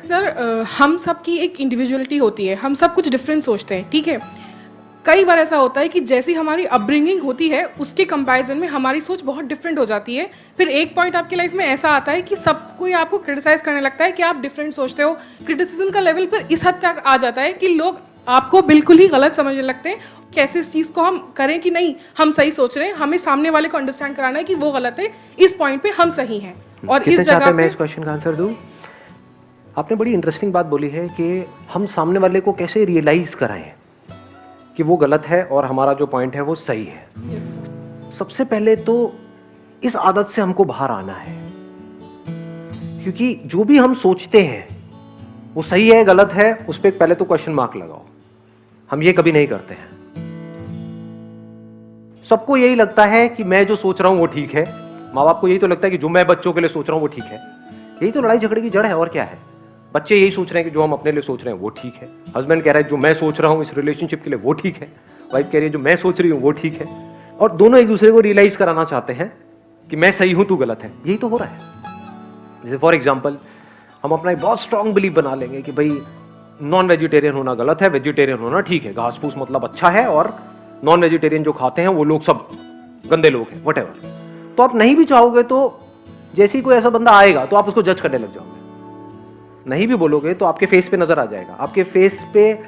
Sir हम सब की एक इंडिविजुअलिटी होती है, हम सब कुछ डिफरेंट सोचते हैं, ठीक है। कई बार ऐसा होता है कि जैसी हमारी अपब्रिंगिंग होती है उसके कंपैरिजन में हमारी सोच बहुत डिफरेंट हो जाती है। फिर एक पॉइंट आपकी लाइफ में ऐसा आता है कि सब कोई आपको क्रिटिसाइज करने लगता है कि आप डिफरेंट सोचते हो। क्रिटिसिज्म का लेवल पर इस हद तक आ जाता है कि लोग आपको बिल्कुल ही गलत समझने लगते हैं। कैसे इस चीज़ को हम करें कि नहीं हम सही सोच रहे हैं, हमें सामने वाले को अंडरस्टैंड कराना है कि वो गलत है, इस पॉइंट पे हम सही हैं। और इस जगह मैं इस क्वेश्चन का आंसर दूं? आपने बड़ी इंटरेस्टिंग बात बोली है कि हम सामने वाले को कैसे रियलाइज कराएं कि वो गलत है और हमारा जो पॉइंट है वो सही है। Yes, सबसे पहले तो इस आदत से हमको बाहर आना है, क्योंकि जो भी हम सोचते हैं वो सही है गलत है उस पर पहले तो क्वेश्चन मार्क लगाओ। हम ये कभी नहीं करते हैं। सबको यही लगता है कि मैं जो सोच रहा हूं वो ठीक है। माँ बाप को यही तो लगता है कि जो मैं बच्चों के लिए सोच रहा हूं वो ठीक है। यही तो लड़ाई झगड़े की जड़ है, और क्या है। बच्चे यही सोच रहे हैं कि जो हम अपने लिए सोच रहे हैं वो ठीक है। हस्बैंड कह रहा है जो मैं सोच रहा हूं इस रिलेशनशिप के लिए वो ठीक है। वाइफ कह रही है जो मैं सोच रही हूं वो ठीक है। और दोनों एक दूसरे को रियलाइज कराना चाहते हैं कि मैं सही हूं तू गलत है। यही तो हो रहा है। जैसे फॉर एग्जाम्पल हम अपना एक बहुत स्ट्रांग बिलीव बना लेंगे कि भाई नॉन वेजिटेरियन होना गलत है, वेजिटेरियन होना ठीक है। घास फूस मतलब अच्छा है और नॉन वेजिटेरियन जो खाते हैं वो लोग सब गंदे लोग हैं, व्हाटएवर। तो आप नहीं भी चाहोगे तो जैसे ही कोई ऐसा बंदा आएगा तो आप उसको जज करने लग जाओगे। नहीं भी बोलोगे तो आपके फेस पे नजर आ जाएगा, आपके फेस पे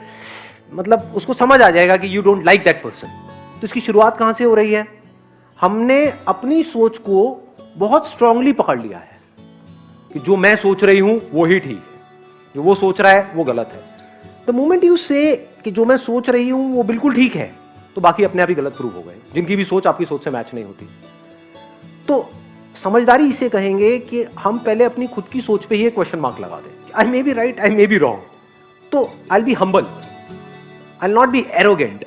मतलब उसको समझ आ जाएगा कि you don't like that person. तो इसकी शुरुआत कहां से हो रही है? हमने अपनी सोच को बहुत स्ट्रांगली पकड़ लिया है कि जो मैं सोच रही हूं वो ही ठीक है, जो वो सोच रहा है वो गलत है। द मोमेंट यू से कि जो मैं सोच रही हूं वो बिल्कुल ठीक है, तो बाकी अपने आप ही गलत प्रूव हो गए, जिनकी भी सोच आपकी सोच से मैच नहीं होती। तो समझदारी इसे कहेंगे कि हम पहले अपनी खुद की सोच पे ही एक क्वेश्चन मार्क लगा दें। I may be right, I may be wrong. तो I be humble, I not be arrogant.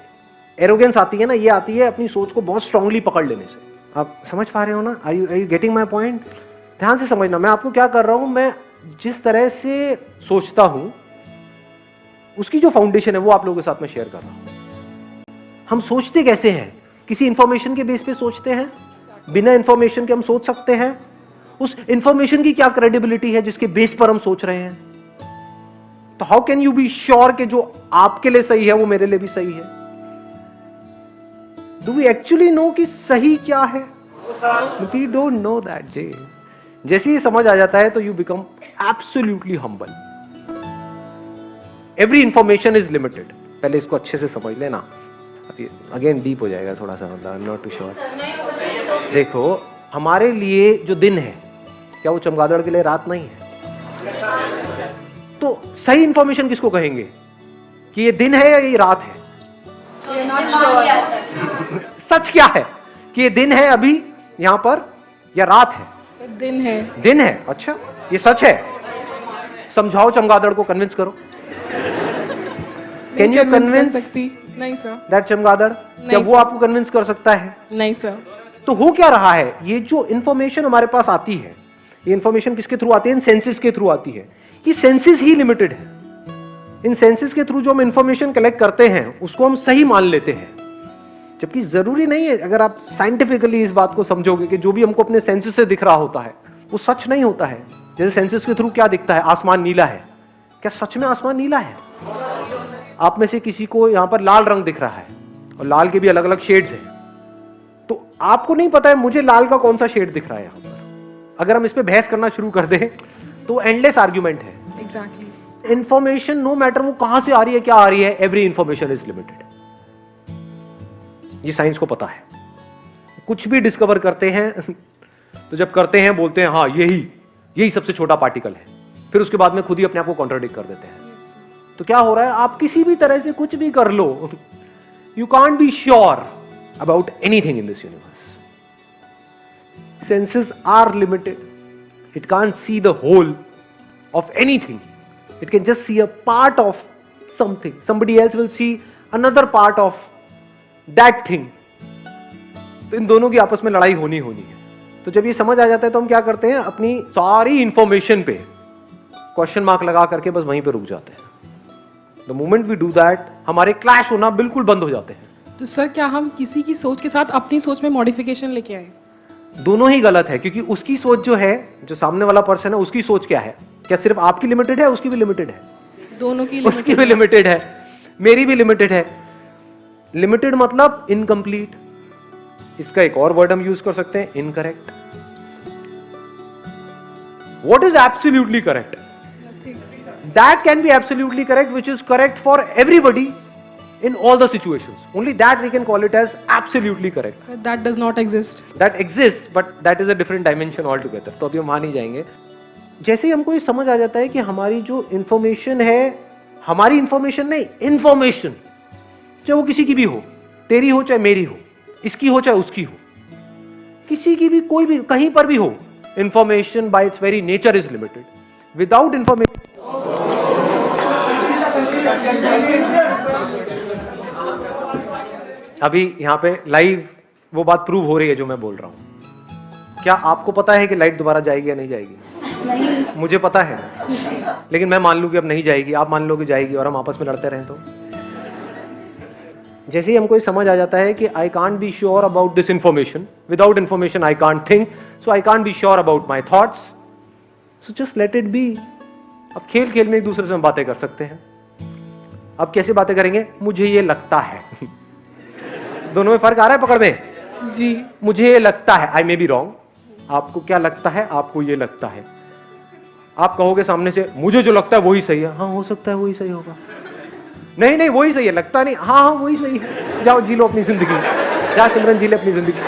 Arrogance आती है ना, ये आती है अपनी सोच को बहुत स्ट्रांगली पकड़ लेने से। आप समझ पा रहे हो ना? Are you getting my point? ध्यान से समझना, मैं आपको क्या कर रहा हूं। मैं जिस तरह से सोचता हूं उसकी जो फाउंडेशन है वो आप लोगों के साथ में शेयर कर रहा हूं। हम सोचते कैसे हैं? किसी इंफॉर्मेशन के बेस पे सोचते हैं। बिना इंफॉर्मेशन के हम सोच सकते हैं? उस इंफॉर्मेशन की क्या क्रेडिबिलिटी है जिसके बेस पर हम सोच रहे हैं? तो how can you be sure कि जो आपके लिए सही है वो मेरे लिए भी सही है? डू वी एक्चुअली नो कि सही क्या है? वी डोंट नो दैट जे। जैसे ही समझ आ जाता है तो you become absolutely humble. Every information is limited. पहले इसको अच्छे से समझ लेना, अगेन डीप हो जाएगा थोड़ा सा, मतलब I am not too sure. देखो हमारे लिए जो दिन है क्या वो चमगादड़ के लिए रात नहीं है? तो सही इंफॉर्मेशन किसको कहेंगे कि ये दिन है या ये रात है? सच क्या है कि ये दिन है अभी यहां पर या रात है? सर दिन है। दिन है। अच्छा ये सच है। समझाओ चमगादड़ को, कन्विंस करो। कैन यू कन्विंस सकती? नहीं सर। दैट चमगादड़? क्या वो आपको कन्विंस कर सकता है? नहीं सर। तो हो क्या रहा है? ये जो इंफॉर्मेशन हमारे पास आती है, ये इंफॉर्मेशन किसके थ्रू आती है? इन सेंसेस के थ्रू आती है। ये सेंसेस ही लिमिटेड है। इन सेंसेस के थ्रू जो हम इंफॉर्मेशन कलेक्ट करते हैं उसको हम सही मान लेते हैं, जबकि जरूरी नहीं है। अगर आप साइंटिफिकली इस बात को समझोगे कि जो भी हमको अपने सेंसेस से दिख रहा होता है वो सच नहीं होता है। जैसे सेंसेस के थ्रू क्या दिखता है? आसमान नीला है। क्या सच में आसमान नीला है? आप में से किसी को यहां पर लाल रंग दिख रहा है और लाल के भी अलग अलग शेड्स हैं, तो आपको नहीं पता है मुझे लाल का कौन सा शेड दिख रहा है यहां पर। अगर हम इस पे बहस करना शुरू कर दें तो एंडलेस आर्ग्यूमेंट है। एग्जैक्टली। इंफॉर्मेशन नो मैटर वो कहां से आ रही है, क्या आ रही है, एवरी इंफॉर्मेशन इज लिमिटेड। ये साइंस को पता है। कुछ भी डिस्कवर करते हैं तो जब करते हैं बोलते हैं हाँ यही सबसे छोटा पार्टिकल है, फिर उसके बाद में खुद ही अपने आप को कॉन्ट्राडिक्ट कर देते हैं। तो क्या हो रहा है? आप किसी भी तरह से कुछ भी कर लो, you can't be sure about anything in this universe. Senses are limited. It can't see the whole of anything. It can just see a part of something. Somebody else will see another part of that thing. तो इन दोनों की आपस में लड़ाई होनी है। तो जब ये समझ आ जाता है तो हम क्या करते हैं? अपनी सारी इंफॉर्मेशन पे क्वेश्चन मार्क लगा करके बस वहीं पे रुक जाते हैं। The moment we do that, हमारे क्लैश होना बिल्कुल बंद हो जाते हैं। तो सर क्या हम किसी की सोच के साथ अपनी सोच में मॉडिफिकेशन लेके आए? दोनों ही गलत है, क्योंकि उसकी सोच जो है, जो सामने वाला पर्सन है, उसकी सोच क्या है? क्या सिर्फ आपकी लिमिटेड है, उसकी भी लिमिटेड है? दोनों की उसकी भी लिमिटेड है, मेरी भी लिमिटेड है। लिमिटेड मतलब इनकम्प्लीट। इसका एक और वर्ड हम यूज कर सकते हैं, incorrect. What is absolutely correct? That can be absolutely correct, which is correct for everybody in all the situations. Only that we can call it as absolutely correct. So that does not exist. That exists, but that is a different dimension altogether. तो अभी हम वहां नहीं जाएंगे। जैसे ही हमको ये समझ आ जाता है कि हमारी जो इंफॉर्मेशन है, हमारी इंफॉर्मेशन नहीं, इंफॉर्मेशन, चाहे वो किसी की भी हो, तेरी हो चाहे मेरी हो, इसकी हो चाहे उसकी हो, किसी की भी, कोई भी, कहीं पर भी हो, information bye it's very nature is limited. Without information अभी यहां पे लाइव वो बात प्रूव हो रही है जो मैं बोल रहा हूं. क्या आपको पता है कि लाइट दोबारा जाएगी या नहीं जाएगी? नहीं. मुझे पता है, लेकिन मैं मान लूं कि अब नहीं जाएगी, आप मान लो कि जाएगी और हम आपस में लड़ते रहें तो? जैसे ही हमको ये समझ आ जाता है कि I can't be sure about this information, without information I can't think, so I can't be sure about my thoughts, so just let it be. अब खेल खेल में एक दूसरे से हम बातें कर सकते हैं. अब कैसे बातें करेंगे? मुझे ये लगता है. दोनों में फर्क आ रहा है पकड़ में जी. मुझे ये लगता है, आई मे बी रॉन्ग. आपको क्या लगता है? आपको ये लगता है. आप कहोगे सामने से मुझे जो लगता है वही सही है. हाँ, हो सकता है वही सही होगा. नहीं नहीं, वही सही है. लगता नहीं. हाँ हाँ, वही सही है. जाओ जी लो अपनी जिंदगी. जा सिमरन, जी ले अपनी जिंदगी.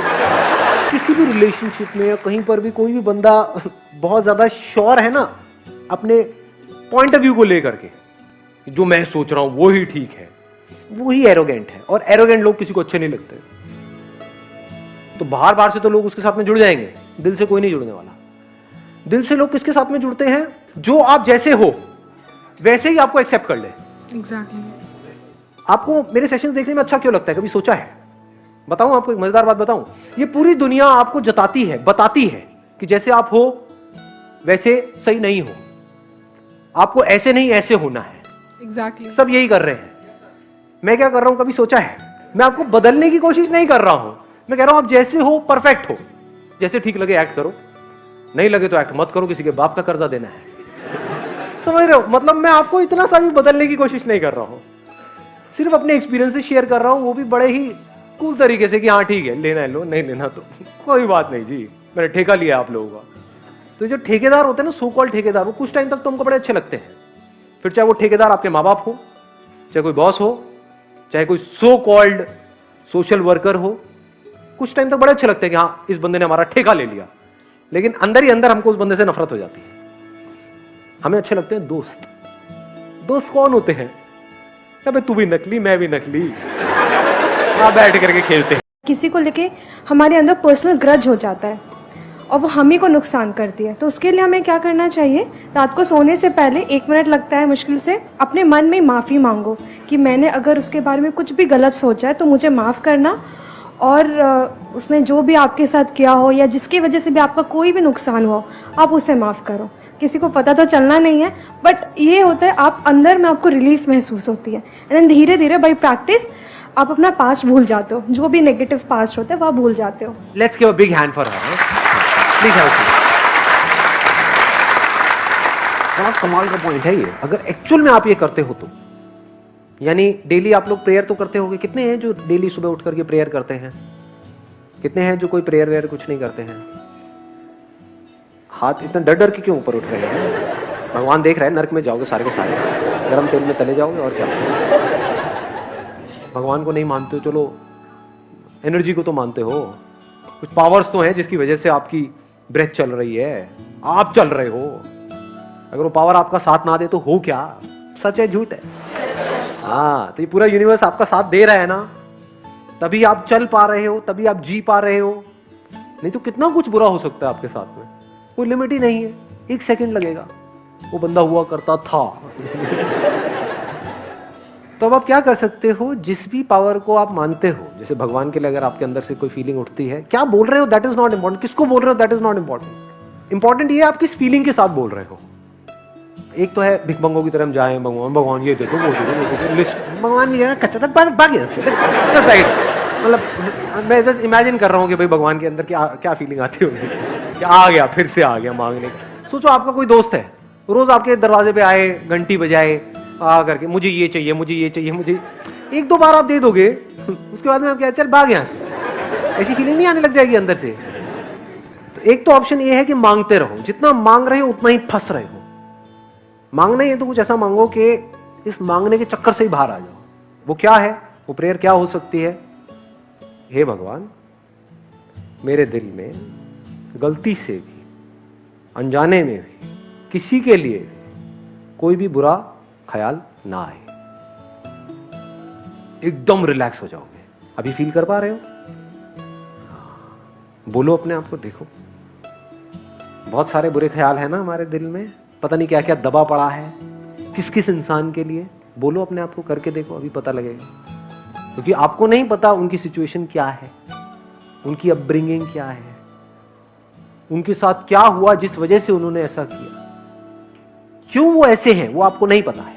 किसी भी रिलेशनशिप में या कहीं पर भी कोई भी बंदा बहुत ज्यादा श्योर है ना अपने पॉइंट ऑफ व्यू को लेकर के, जो मैं सोच रहा हूं वो ही ठीक है, वो ही एरोगेंट है. और एरोगेंट लोग किसी को अच्छे नहीं लगते. तो बाहर बाहर से तो लोग उसके साथ में जुड़ जाएंगे, दिल से कोई नहीं जुड़ने वाला. दिल से लोग किसके साथ में जुड़ते हैं? जो आप जैसे हो वैसे ही आपको एक्सेप्ट कर ले. एग्जैक्टली. आपको मेरे सेशन देखने में अच्छा क्यों लगता है? कभी सोचा है? बताऊं आपको एक मजेदार बात बताऊं. ये पूरी दुनिया आपको जताती है, बताती है कि जैसे आप हो वैसे सही नहीं हो, आपको ऐसे नहीं ऐसे होना है. एग्जैक्टली. सब यही कर रहे हैं. मैं क्या कर रहा हूं? कभी सोचा है? मैं आपको बदलने की कोशिश नहीं कर रहा हूं. मैं कह रहा हूं आप जैसे हो परफेक्ट हो. जैसे ठीक लगे एक्ट करो, नहीं लगे तो एक्ट मत करो. किसी के बाप का कर्जा देना है. समझ रहे हो? मतलब मैं आपको इतना सा भी बदलने की कोशिश नहीं कर रहा हूं. सिर्फ अपने एक्सपीरियंस से शेयर कर रहा हूं, वो भी बड़े ही कूल तरीके से कि हाँ ठीक है, लेना है लो, नहीं लेना तो कोई बात नहीं जी, मैंने ठेका लिया आप लोगों का. तो जो ठेकेदार होते हैं ना, सो कॉल्ड ठेकेदार, वो कुछ टाइम तक तो हमको बड़े अच्छे लगते हैं. फिर चाहे वो ठेकेदार आपके माँ बाप हो, चाहे कोई बॉस हो, चाहे कोई सो कॉल्ड सोशल वर्कर हो, कुछ टाइम तक बड़े अच्छे लगते हैं कि हाँ इस बंदे ने हमारा ठेका ले लिया. लेकिन अंदर ही अंदर हमको उस बंदे से नफरत हो जाती है. हमें अच्छे लगते हैं दोस्त. दोस्त कौन होते हैं? अबे तू भी नकली, मैं भी नकली, बैठ करके खेलते हैं. किसी को लेके हमारे अंदर पर्सनल ग्रज हो जाता है और वो हम ही को नुकसान करती है. तो उसके लिए हमें क्या करना चाहिए? रात को सोने से पहले 1 मिनट लगता है मुश्किल से, अपने मन में माफ़ी मांगो कि मैंने अगर उसके बारे में कुछ भी गलत सोचा है तो मुझे माफ़ करना, और उसने जो भी आपके साथ किया हो या जिसकी वजह से भी आपका कोई भी नुकसान हुआ आप उसे माफ़ करो. किसी को पता तो चलना नहीं है, बट ये होता है आप अंदर में आपको रिलीफ महसूस होती है. एंड देन धीरे धीरे बाई प्रैक्टिस आप अपना पास्ट भूल जाते हो. जो भी नेगेटिव पास्ट होता है वह भूल जाते हो. Let's give a big hand for her. Please have a seat. बहुत कमाल का पॉइंट है ये. अगर एक्चुअल में आप ये करते हो तो, यानी डेली आप लोग प्रेयर तो करते होगे. कितने हैं जो डेली सुबह उठ करके प्रेयर करते हैं? कितने हैं जो कोई प्रेयर वेयर कुछ नहीं करते हैं? हाथ इतना डर डर के क्यों ऊपर उठ रहे हैं? भगवान देख रहा है. नर्क में जाओगे सारे के सारे, गर्म तेल में तले जाओगे. और क्या? भगवान को नहीं मानते हो, चलो एनर्जी को तो मानते हो. कुछ पावर्स तो हैं जिसकी वजह से आपकी ब्रेथ चल रही है, आप चल रहे हो. अगर वो पावर आपका साथ ना दे तो हो क्या? सच है झूठ है? हाँ, तो ये पूरा यूनिवर्स आपका साथ दे रहा है ना, तभी आप चल पा रहे हो, तभी आप जी पा रहे हो. नहीं तो कितना कुछ बुरा हो सकता है आपके साथ में. कोई लिमिट ही नहीं है. 1 सेकंड लगेगा. वो बंदा हुआ करता था. तो अब आप क्या कर सकते हो? जिस भी पावर को आप मानते हो, जैसे भगवान के लिए अगर आपके अंदर से कोई फीलिंग उठती है, क्या बोल रहे हो दैट इज नॉट इंपॉर्टेंट. किसको बोल रहे हो that is not important. Important ये आप किस फीलिंग के साथ बोल रहे हो. एक तो है भिखमंगों की तरह हम जाएं, भगवान भगवान ये दे दो, वो दे दो, वो दे दो, लिस्ट भगवान की जगह कच्चा भाग साइड. मतलब मैं बस इमेजिन कर रहा हूँ कि भाई भगवान के अंदर क्या क्या फीलिंग आती होगी कि आ गया, फिर से आ गया मांगने. सोचो आपका कोई दोस्त है, रोज आपके दरवाजे पे आए, घंटी बजाए, आ करके मुझे ये चाहिए, मुझे ये चाहिए, मुझे एक दो बार आप दे दोगे, उसके बाद में आप क्या, चल भाग यहां से, ऐसी फीलिंग नहीं आने लग जाएगी अंदर से। तो एक तो ऑप्शन ये है कि मांगते रहो, जितना मांग रहे हो उतना ही फंस रहे हो। मांगना ही है तो कुछ ऐसा मांगो कि इस मांगने के चक्कर से ही बाहर आ जाओ। वो क्या है, वो प्रेयर क्या हो सकती है? हे भगवान, मेरे दिल में गलती से भी, अनजाने में भी, किसी के लिए भी कोई भी बुरा ख्याल ना आए। एकदम रिलैक्स हो जाओगे। अभी फील कर पा रहे हो? बोलो अपने आप को, देखो बहुत सारे बुरे ख्याल है ना हमारे दिल में, पता नहीं क्या क्या दबा पड़ा है किस किस इंसान के लिए। बोलो अपने आप को, करके देखो, अभी पता लगेगा। क्योंकि आपको नहीं पता उनकी सिचुएशन क्या है, उनकी अपब्रिंगिंग क्या है, उनके साथ क्या हुआ जिस वजह से उन्होंने ऐसा किया, क्यों वो ऐसे हैं, वो आपको नहीं पता है।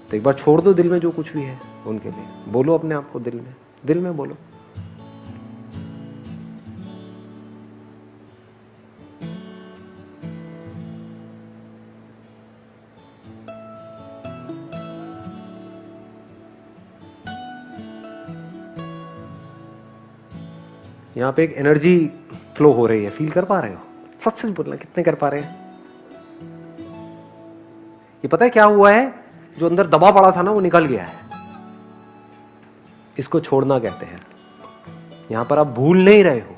तो एक बार छोड़ दो दिल में जो कुछ भी है उनके लिए। बोलो अपने आप को दिल में बोलो। यहां पे एक एनर्जी फ्लो हो रही है, फील कर पा रहे हो? सच सच बोलना, कितने कर पा रहे हैं? ये पता है क्या हुआ है? जो अंदर दबा पड़ा था ना, वो निकल गया है। इसको छोड़ना कहते हैं। यहां पर आप भूल नहीं रहे हो,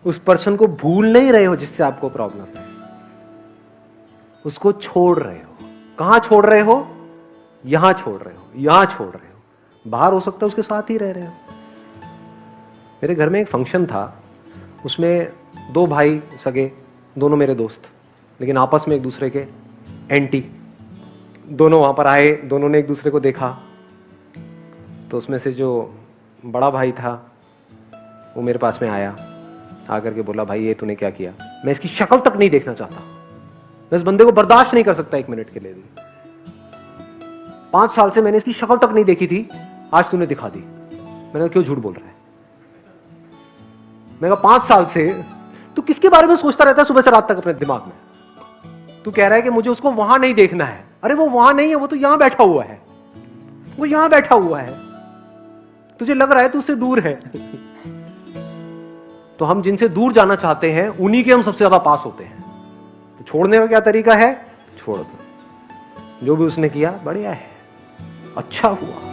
उस पर्सन को भूल नहीं रहे हो जिससे आपको प्रॉब्लम है, उसको छोड़ रहे हो। कहां छोड़ रहे हो? यहां छोड़ रहे हो, यहां छोड़ रहे हो। बाहर हो सकता है उसके साथ ही रह रहे हो। मेरे घर में एक फंक्शन था, उसमें दो भाई सगे, दोनों मेरे दोस्त, लेकिन आपस में एक दूसरे के एंटी। दोनों वहां पर आए, दोनों ने एक दूसरे को देखा। तो उसमें से जो बड़ा भाई था वो मेरे पास में आया, आकर के बोला, भाई ये तूने क्या किया? मैं इसकी शक्ल तक नहीं देखना चाहता, मैं इस बंदे को बर्दाश्त नहीं कर सकता एक मिनट के लिए भी। 5 साल से मैंने इसकी शक्ल तक नहीं देखी थी, आज तूने दिखा दी। मैंने कहा क्यों झूठ बोल रहा है? मैं कहा 5 साल से तू किसके बारे में सोचता रहता है सुबह से रात तक अपने दिमाग में? तू कह रहा है कि मुझे उसको वहां नहीं देखना है। अरे वो वहां नहीं है, वो तो यहां बैठा हुआ है, वो यहां बैठा हुआ है। तुझे लग रहा है तू उससे दूर है। तो हम जिनसे दूर जाना चाहते हैं उन्हीं के हम सबसे ज्यादा पास होते हैं। तो छोड़ने का क्या तरीका है? छोड़ दो। जो भी उसने किया बढ़िया है, अच्छा हुआ।